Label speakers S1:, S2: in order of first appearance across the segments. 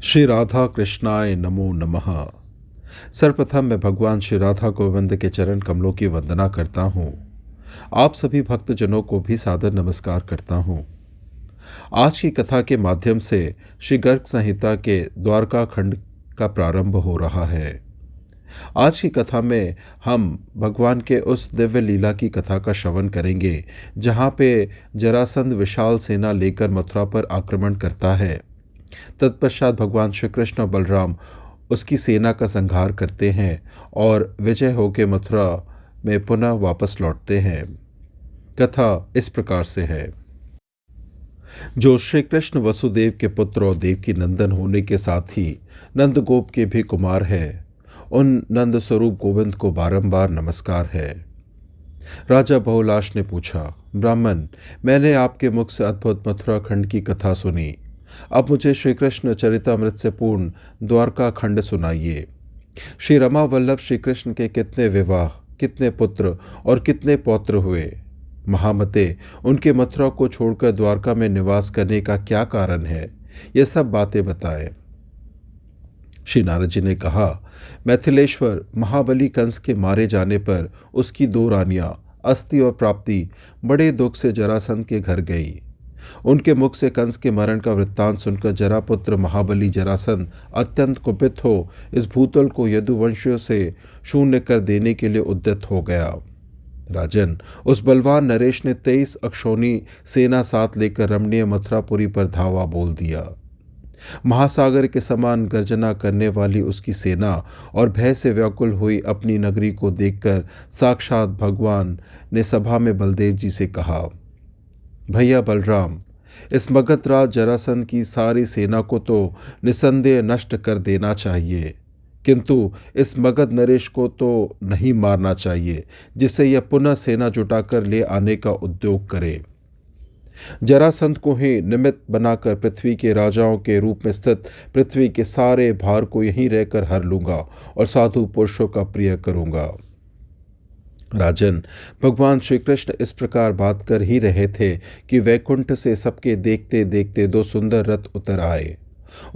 S1: श्री राधा कृष्णाय नमो नमः। सर्वप्रथम मैं भगवान श्री राधा गोविंद के चरण कमलों की वंदना करता हूँ। आप सभी भक्तजनों को भी सादर नमस्कार करता हूँ। आज की कथा के माध्यम से श्री गर्ग संहिता के द्वारका खंड का प्रारंभ हो रहा है। आज की कथा में हम भगवान के उस दिव्य लीला की कथा का श्रवण करेंगे जहाँ पे जरासंध विशाल सेना लेकर मथुरा पर आक्रमण करता है। तत्पश्चात भगवान श्री कृष्ण और बलराम उसकी सेना का संहार करते हैं और विजय होकर मथुरा में पुनः वापस लौटते हैं। कथा इस प्रकार से है। जो श्री कृष्ण वसुदेव के पुत्र और देवकी नंदन होने के साथ ही नंदगोप के भी कुमार है, उन नंद स्वरूप गोविंद को बारंबार नमस्कार है। राजा बहुलाश ने पूछा, ब्राह्मण, मैंने आपके मुख से अद्भुत मथुरा खंड की कथा सुनी। अब मुझे श्री कृष्ण चरितामृत से पूर्ण द्वारका खंड सुनाइए। श्री रमा वल्लभ श्री कृष्ण के कितने विवाह, कितने पुत्र और कितने पौत्र हुए? महामते, उनके मथुरा को छोड़कर द्वारका में निवास करने का क्या कारण है? ये सब बातें बताएं। श्री नारद जी ने कहा, मैथिलेश्वर, महाबली कंस के मारे जाने पर उसकी 2 रानियां अस्ति और प्राप्ति बड़े दुख से जरासंध के घर गई। उनके मुख से कंस के मरण का वृत्तांत सुनकर जरापुत्र महाबली जरासंध अत्यंत कुपित हो इस भूतल को यदुवंशियों से शून्य कर देने के लिए उद्यत हो गया। राजन, उस बलवान नरेश ने 23 अक्षौणी सेना साथ लेकर रमणीय मथुरापुरी पर धावा बोल दिया। महासागर के समान गर्जना करने वाली उसकी सेना और भय से व्याकुल हुई अपनी नगरी को देखकर साक्षात भगवान ने सभा में बलदेव जी से कहा, भैया बलराम, इस मगधराज जरासंध की सारी सेना को तो निसंदेह नष्ट कर देना चाहिए, किंतु इस मगध नरेश को तो नहीं मारना चाहिए, जिससे यह पुनः सेना जुटाकर ले आने का उद्योग करे। जरासंध को ही निमित्त बनाकर पृथ्वी के राजाओं के रूप में स्थित पृथ्वी के सारे भार को यहीं रहकर हर लूंगा और साधु पुरुषों का प्रिय करूंगा। राजन, भगवान श्री कृष्ण इस प्रकार बात कर ही रहे थे कि वैकुंठ से सबके देखते देखते 2 सुंदर रथ उतर आए।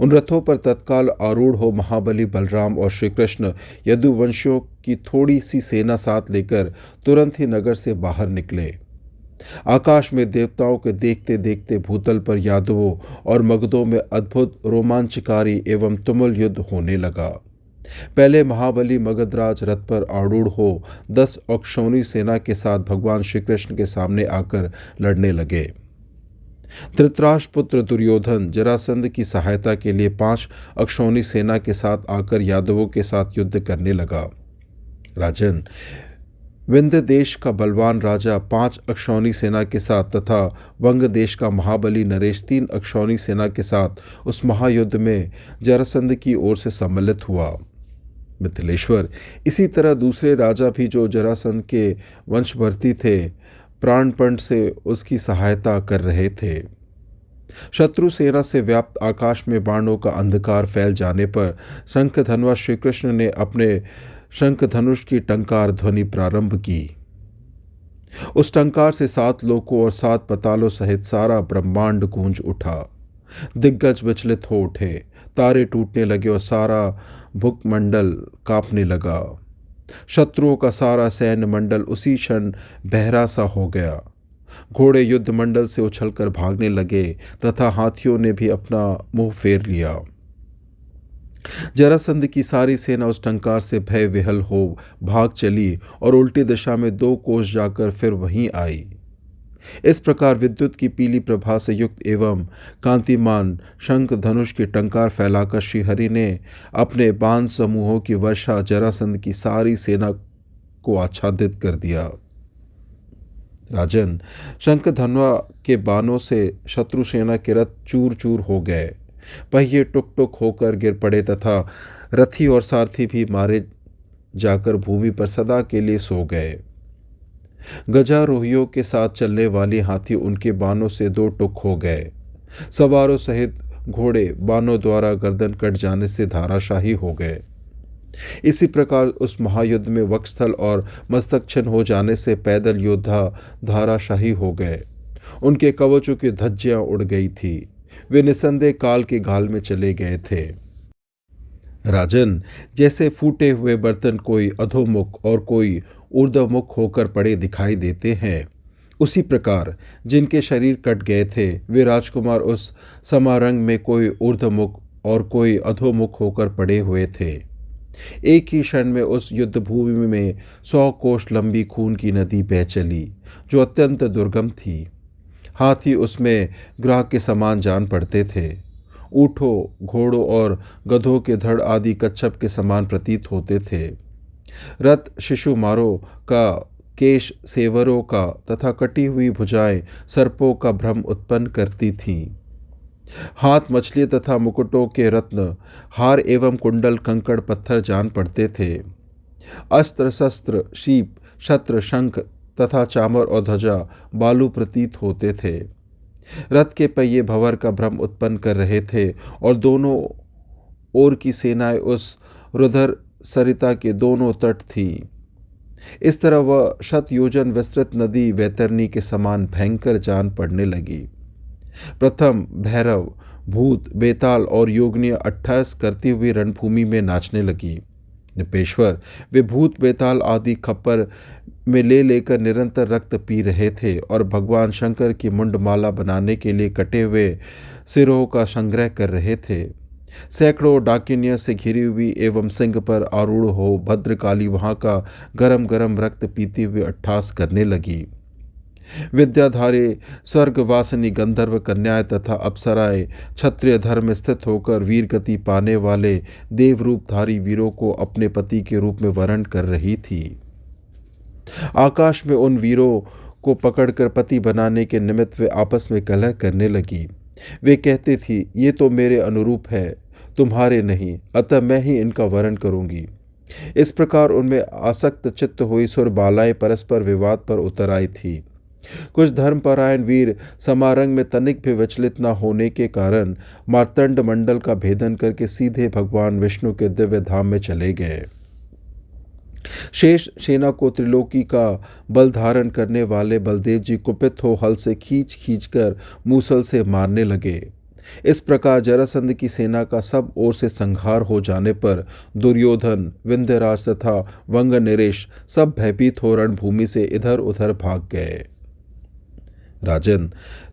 S1: उन रथों पर तत्काल आरूढ़ हो महाबली बलराम और श्री कृष्ण यदुवंशियों की थोड़ी सी सेना साथ लेकर तुरंत ही नगर से बाहर निकले। आकाश में देवताओं के देखते देखते भूतल पर यादवों और मगधों में अद्भुत रोमांचकारी एवं तुमुल युद्ध होने लगा। पहले महाबली मगधराज रथ पर आरूढ़ हो 10 अक्षौणी सेना के साथ भगवान श्री कृष्ण के सामने आकर लड़ने लगे। धृतराष्ट्र पुत्र दुर्योधन जरासंध की सहायता के लिए 5 अक्षौणी सेना के साथ आकर यादवों के साथ युद्ध करने लगा। राजन, विंध्य देश का बलवान राजा 5 अक्षौणी सेना के साथ तथा वंग देश का महाबली नरेश 3 अक्षौणी सेना के साथ उस महायुद्ध में जरासंध की ओर से सम्मिलित हुआ। मिथिलेश्वर, इसी तरह दूसरे राजा भी जो जरासंध के वंशवर्ती थे, प्राणपण से उसकी सहायता कर रहे थे। शत्रु सेना से व्याप्त आकाश में बाणों का अंधकार फैल जाने पर शंख धनवा श्री कृष्ण ने अपने शंख धनुष की टंकार ध्वनि प्रारंभ की। उस टंकार से 7 लोकों और 7 पतालों सहित सारा ब्रह्मांड गूंज उठा। दिग्गज विचलित हो उठे, तारे टूटने लगे और सारा भूमंडल कांपने लगा। शत्रुओं का सारा सैन्य मंडल उसी क्षण बहरा सा हो गया। घोड़े युद्ध मंडल से उछलकर भागने लगे तथा हाथियों ने भी अपना मुंह फेर लिया। जरासंध की सारी सेना उस टंकार से भय विहल हो भाग चली और उल्टी दिशा में 2 कोस जाकर फिर वहीं आई। इस प्रकार विद्युत की पीली प्रभा से युक्त एवं कांतिमान शंख धनुष की टंकार फैलाकर श्रीहरि ने अपने बाण समूहों की वर्षा जरासंध की सारी सेना को आच्छादित कर दिया। राजन, शंख धनवा के बाणों से शत्रु सेना के रथ चूर चूर हो गए, पहिए टुक टुक होकर गिर पड़े तथा रथी और सारथी भी मारे जाकर भूमि पर सदा के लिए सो गए। गजारोहियों के साथ चलने वाली हाथी उनके बाणों से 2 टुक हो गए। सवारों सहित घोड़े बाणों द्वारा गर्दन कट जाने से धाराशाही हो गए। इसी प्रकार उस महायुद्ध में वक्षस्थल और मस्तक छिन्न हो जाने से पैदल योद्धा धाराशाही हो गए। उनके कवचों की धज्जियां उड़ गई थी। वे निस्संदेह काल के गाल में चले गए थे। राजन, जैसे फूटे हुए बर्तन कोई अधोमुख और कोई ऊर्ध्वमुख होकर पड़े दिखाई देते हैं, उसी प्रकार जिनके शरीर कट गए थे वे राजकुमार उस समारंग में कोई ऊर्ध्वमुख और कोई अधोमुख होकर पड़े हुए थे। एक ही क्षण में उस युद्ध भूमि में 100 कोस लंबी खून की नदी बह चली, जो अत्यंत दुर्गम थी। हाथी उसमें ग्राह के समान जान पड़ते थे। ऊँटों, घोड़ों और गधों के धड़ आदि कच्छप के समान प्रतीत होते थे। रथ शिशुमारों का, केश सेवरों का तथा कटी हुई भुजाएं सर्पों का भ्रम उत्पन्न करती थीं। हाथ मछली तथा मुकुटों के रत्न, हार एवं कुंडल कंकड़ पत्थर जान पड़ते थे। अस्त्र शस्त्र, शीप, छत्र, शंख तथा चामर और ध्वजा बालू प्रतीत होते थे। रथ के पहिए भंवर का भ्रम उत्पन्न कर रहे थे और दोनों ओर की सेनाएं उस रुधिर सरिता के दोनों तट थीं। इस तरह वह 100 योजन विस्तृत नदी वैतरणी के समान भयंकर जान पड़ने लगी। प्रथम भैरव, भूत, बेताल और योगिनियां 28 करती हुई रणभूमि में नाचने लगी। पेश्वर वे भूत, बेताल आदि खप्पर में ले लेकर निरंतर रक्त पी रहे थे और भगवान शंकर की मुंडमाला बनाने के लिए कटे हुए सिरों का संग्रह कर रहे थे। सैकड़ों डाकिनियों से घिरी हुई एवं सिंह पर आरूढ़ हो भद्रकाली वहां का गरम गरम रक्त पीती हुई अट्ठास करने लगी। विद्याधारी स्वर्गवासिनी गंधर्व कन्याएं तथा अप्सराएं क्षत्रिय धर्म स्थित होकर वीर गति पाने वाले देवरूपधारी वीरों को अपने पति के रूप में वर्ण कर रही थी। आकाश में उन वीरों को पकड़कर पति बनाने के निमित्त वे आपस में कलह करने लगी। वे कहती थी, ये तो मेरे अनुरूप है, तुम्हारे नहीं, अतः मैं ही इनका वर्ण करूंगी। इस प्रकार उनमें आसक्त चित्त हुई सुर बालाएं परस्पर विवाद पर उतर आई थी। कुछ धर्मपरायण वीर समारंग में तनिक भी विचलित न होने के कारण मार्तंड मंडल का भेदन करके सीधे भगवान विष्णु के दिव्य धाम में चले गए। शेष सेना को त्रिलोकी का बल धारण करने वाले बलदेव जी कुपित हो हल से खींच खींच कर मूसल से मारने लगे। इस प्रकार जरासंध की सेना का सब ओर से संहार हो जाने पर दुर्योधन, विंध्यराज तथा वंग नरेश सब भयभीत हो रणभूमि से इधर उधर भाग गए। राजन,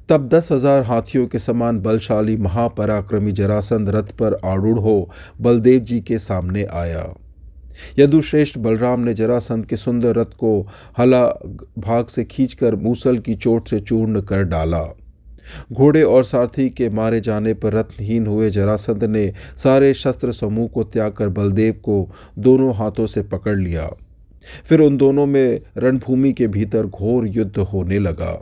S1: तब 10,000 हाथियों के समान बलशाली महापराक्रमी जरासंध रथ पर आरूढ़ हो बलदेव जी के सामने आया। यदुश्रेष्ठ बलराम ने जरासंध के सुंदर रथ को हला भाग से खींचकर मूसल की चोट से चूर्ण कर डाला। घोड़े और सारथी के मारे जाने पर रत्नहीन हुए जरासंध ने सारे शस्त्र समूह को त्याग कर बलदेव को दोनों हाथों से पकड़ लिया। फिर उन दोनों में रणभूमि के भीतर घोर युद्ध होने लगा।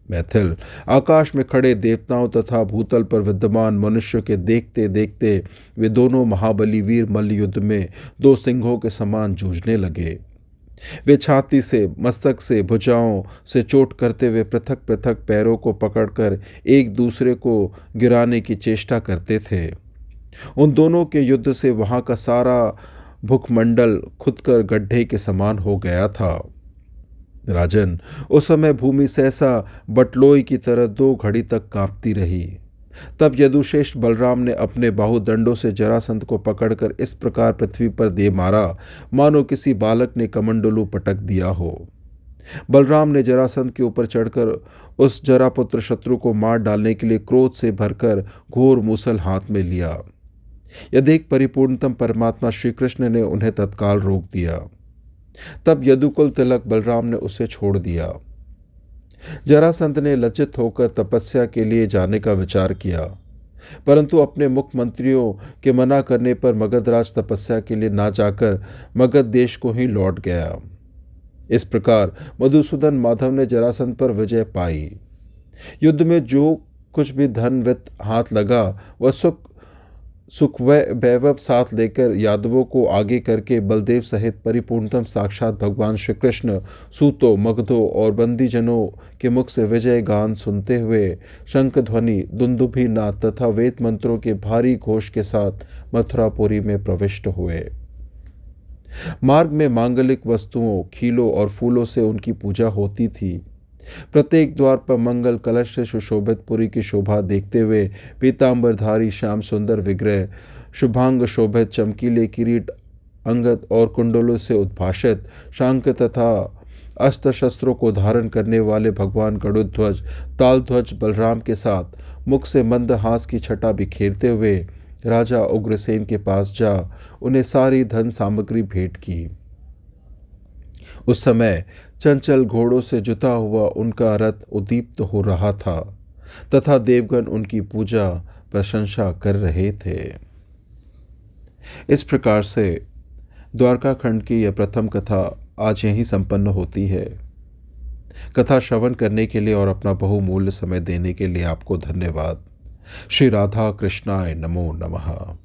S1: मैथिल, आकाश में खड़े देवताओं तथा भूतल पर विद्यमान मनुष्य के देखते देखते वे दोनों महाबली वीर मल्ल युद्ध में दो सिंहों के समान जूझने लगे। वे छाती से, मस्तक से, भुजाओं से चोट करते हुए पृथक पृथक पैरों को पकड़कर एक दूसरे को गिराने की चेष्टा करते थे। उन दोनों के युद्ध से वहां का सारा भूखमंडल खुदकर गड्ढे के समान हो गया था। राजन, उस समय भूमि सहसा बटलोई की तरह 2 घड़ी तक कांपती रही। तब यदुश्रेष्ठ बलराम ने अपने बाहुदंडों से जरासंध को पकड़कर इस प्रकार पृथ्वी पर दे मारा मानो किसी बालक ने कमंडलू पटक दिया हो। बलराम ने जरासंध के ऊपर चढ़कर उस जरापुत्र शत्रु को मार डालने के लिए क्रोध से भरकर घोर मूसल हाथ में लिया। यह देख परिपूर्णतम परमात्मा श्री कृष्ण ने उन्हें तत्काल रोक दिया। तब यदुकुल तिलक बलराम ने उसे छोड़ दिया। जरासंध ने लज्जित होकर तपस्या के लिए जाने का विचार किया, परंतु अपने मुख्यमंत्रियों के मना करने पर मगधराज तपस्या के लिए ना जाकर मगध देश को ही लौट गया। इस प्रकार मधुसूदन माधव ने जरासंध पर विजय पाई। युद्ध में जो कुछ भी धन वित्त हाथ लगा वह सुख वैभव साथ लेकर यादवों को आगे करके बलदेव सहित परिपूर्णतम साक्षात भगवान श्री कृष्ण सूतों, मगधों और बंदीजनों के मुख से विजय गान सुनते हुए शंख ध्वनि, दुंदुभी नाद तथा वेद मंत्रों के भारी घोष के साथ मथुरापुरी में प्रविष्ट हुए। मार्ग में मांगलिक वस्तुओं, खीलों और फूलों से उनकी पूजा होती थी। प्रत्येक द्वार पर मंगल कलश से सुशोभित पुरी की शोभा देखते हुए पीतांबरधारी श्याम सुंदर विग्रह, शुभांग शोभित चमकीले किरीट अंगद और कुंडलों से उद्भाषित शांक तथा अस्त्र शस्त्रों को धारण करने वाले भगवान गरुड़ध्वज तालध्वज बलराम के साथ मुख से मंद हास की छटा बिखेरते हुए राजा उग्रसेन के पास जा उन्हें सारी धन सामग्री भेंट की। उस समय चंचल घोड़ों से जुता हुआ उनका रथ उद्दीप्त हो रहा था तथा देवगण उनकी पूजा प्रशंसा कर रहे थे। इस प्रकार से द्वारका खंड की यह प्रथम कथा आज यहीं संपन्न होती है। कथा श्रवण करने के लिए और अपना बहुमूल्य समय देने के लिए आपको धन्यवाद। श्री राधा कृष्णाय नमो नमः।